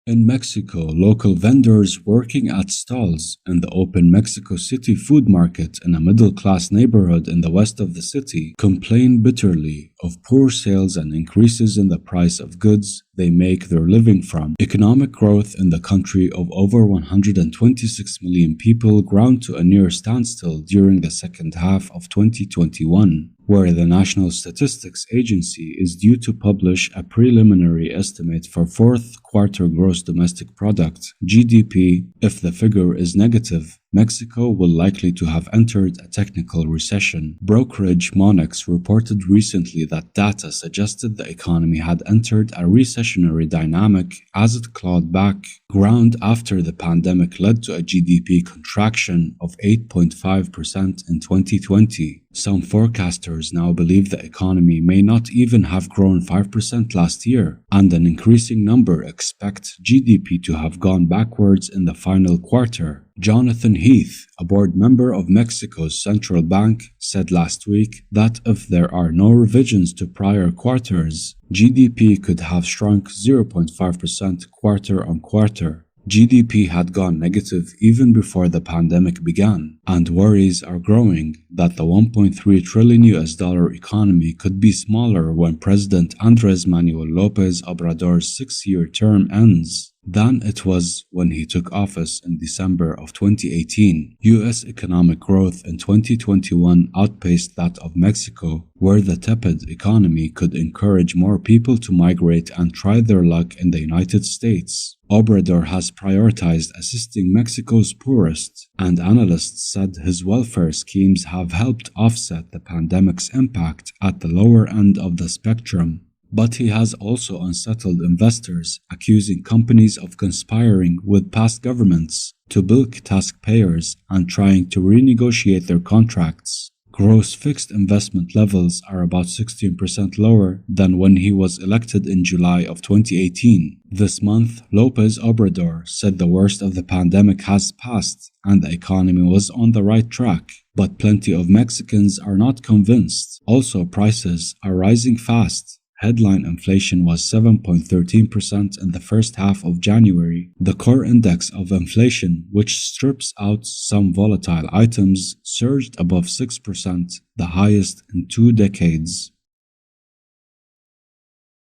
In Mexico, local vendors working at stalls in the open Mexico City food market in a middle-class neighborhood in the west of the city complain bitterly of poor sales and increases in the price of goods they make their living from. Economic growth in the country of over 126 million people ground to a near standstill during the second half of 2021, where the National Statistics Agency is due to publish a preliminary estimate for fourth quarter gross domestic product (GDP). If the figure is negative, Mexico will likely to have entered a technical recession. Brokerage Monex reported recently that data suggested the economy had entered a recessionary dynamic as it clawed back ground after the pandemic led to a GDP contraction of 8.5% in 2020. Some forecasters now believe the economy may not even have grown 5% last year, and an increasing number expect GDP to have gone backwards in the final quarter. Jonathan Heath, a board member of Mexico's central bank, said last week that if there are no revisions to prior quarters, GDP could have shrunk 0.5% quarter on quarter. GDP had gone negative even before the pandemic began, and worries are growing that the $1.3 trillion economy could be smaller when President Andrés Manuel López Obrador's 6-year term ends than it was when he took office in December of 2018. U.S. economic growth in 2021 outpaced that of Mexico, where the tepid economy could encourage more people to migrate and try their luck in the United States. Obrador has prioritized assisting Mexico's poorest, and analysts said his welfare schemes have helped offset the pandemic's impact at the lower end of the spectrum. But he has also unsettled investors, accusing companies of conspiring with past governments to bilk taxpayers and trying to renegotiate their contracts. Gross fixed investment levels are about 16% lower than when he was elected in July of 2018. This month, López Obrador said the worst of the pandemic has passed and the economy was on the right track. But plenty of Mexicans are not convinced. Also, prices are rising fast. Headline inflation was 7.13% in the first half of January. The core index of inflation, which strips out some volatile items, surged above 6%, the highest in 2 decades.